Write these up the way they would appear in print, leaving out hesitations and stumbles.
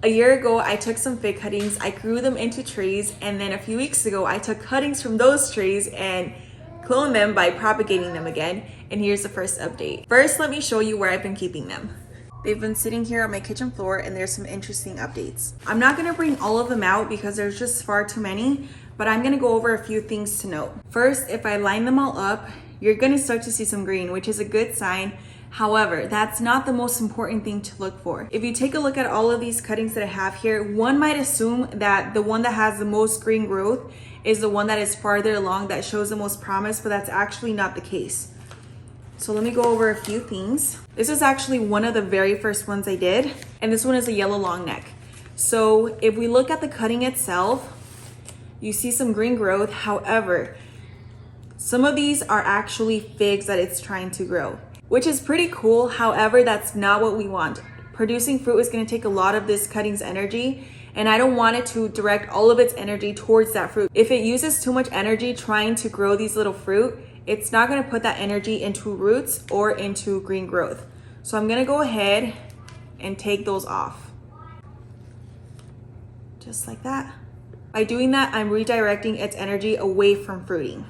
A year ago, I took some fig cuttings, I grew them into trees, and then a few weeks ago, I took cuttings from those trees and cloned them by propagating them again. And here's the first update. First, let me show you where I've been keeping them. They've been sitting here on my kitchen floor, and there's some interesting updates. I'm not gonna bring all of them out because there's just far too many, but I'm gonna go over a few things to note. First, if I line them all up, you're gonna start to see some green, which is a good sign. However, that's not the most important thing to look for. If you take a look at all of these cuttings that I have here, one might assume that the one that has the most green growth is the one that is farther along, that shows the most promise, but that's actually not the case. So let me go over a few things. This is actually one of the very first ones I did, and this one is a yellow long neck. So if we look at the cutting itself, you see some green growth. However, some of these are actually figs that it's trying to grow, which is pretty cool. However, that's not what we want. Producing fruit is going to take a lot of this cutting's energy, and I don't want it to direct all of its energy towards that fruit. If it uses too much energy trying to grow these little fruit, it's not going to put that energy into roots or into green growth. So I'm going to go ahead and take those off. Just like that. By doing that, I'm redirecting its energy away from fruiting.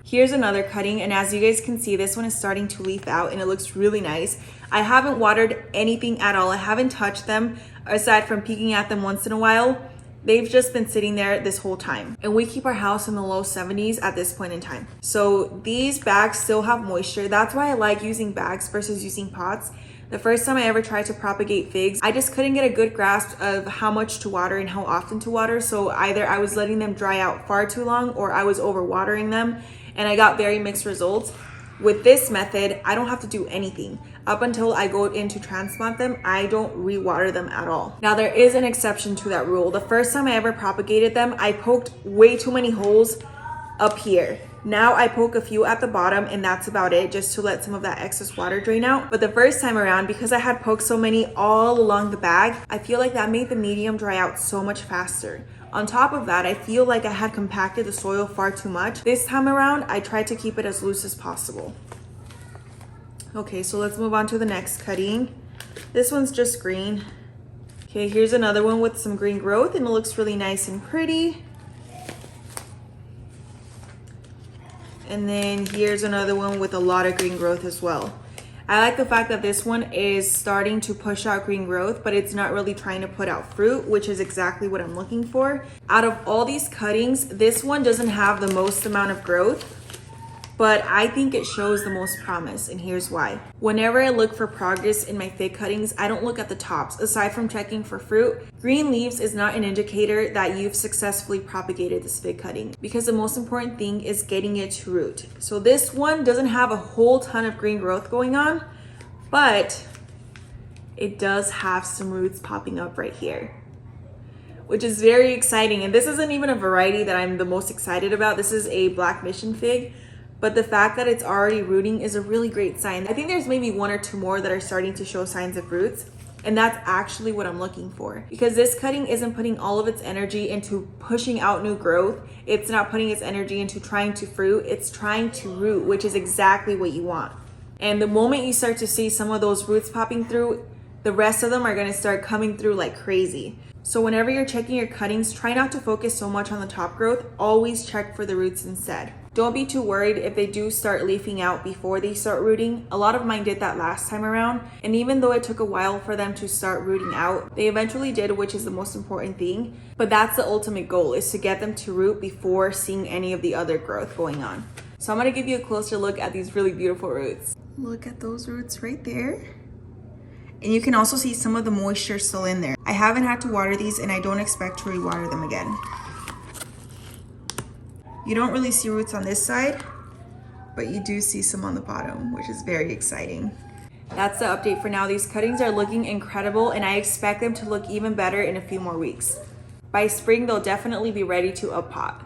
Here's another cutting, and as you guys can see, this one is starting to leaf out and it looks really nice. I haven't watered anything at all. I haven't touched them aside from peeking at them once in a while. They've just been sitting there this whole time. And we keep our house in the low 70s at this point in time. So these bags still have moisture. That's why I like using bags versus using pots. The first time I ever tried to propagate figs, I just couldn't get a good grasp of how much to water and how often to water. So either I was letting them dry out far too long or I was overwatering them, and I got very mixed results. With this method, I don't have to do anything. Up until I go in to transplant them, I don't rewater them at all. Now there is an exception to that rule. The first time I ever propagated them, I poked way too many holes up here. Now I poke a few at the bottom, and that's about it, just to let some of that excess water drain out. But the first time around, because I had poked so many all along the bag, I feel like that made the medium dry out so much faster. On top of that, I feel like I had compacted the soil far too much. This time around, I tried to keep it as loose as possible. Okay, so let's move on to the next cutting. This one's just green. Okay, here's another one with some green growth, and it looks really nice and pretty. And then here's another one with a lot of green growth as well. I like the fact that this one is starting to push out green growth, but it's not really trying to put out fruit, which is exactly what I'm looking for. Out of all these cuttings, this one doesn't have the most amount of growth, but I think it shows the most promise, and here's why. Whenever I look for progress in my fig cuttings, I don't look at the tops. Aside from checking for fruit, green leaves is not an indicator that you've successfully propagated this fig cutting, because the most important thing is getting it to root. So this one doesn't have a whole ton of green growth going on, but it does have some roots popping up right here, which is very exciting. And this isn't even a variety that I'm the most excited about. This is a black mission fig. But the fact that it's already rooting is a really great sign. I think there's maybe one or two more that are starting to show signs of roots, and that's actually what I'm looking for. Because this cutting isn't putting all of its energy into pushing out new growth. It's not putting its energy into trying to fruit. It's trying to root, which is exactly what you want. And the moment you start to see some of those roots popping through, the rest of them are gonna start coming through like crazy. So whenever you're checking your cuttings, try not to focus so much on the top growth. Always check for the roots instead. Don't be too worried if they do start leafing out before they start rooting. A lot of mine did that last time around, and even though it took a while for them to start rooting out, they eventually did, which is the most important thing. But that's the ultimate goal, is to get them to root before seeing any of the other growth going on. So I'm gonna give you a closer look at these really beautiful roots. Look at those roots right there. And you can also see some of the moisture still in there. I haven't had to water these, and I don't expect to rewater them again. You don't really see roots on this side, but you do see some on the bottom, which is very exciting. That's the update for now. These cuttings are looking incredible, and I expect them to look even better in a few more weeks. By spring, they'll definitely be ready to up pot.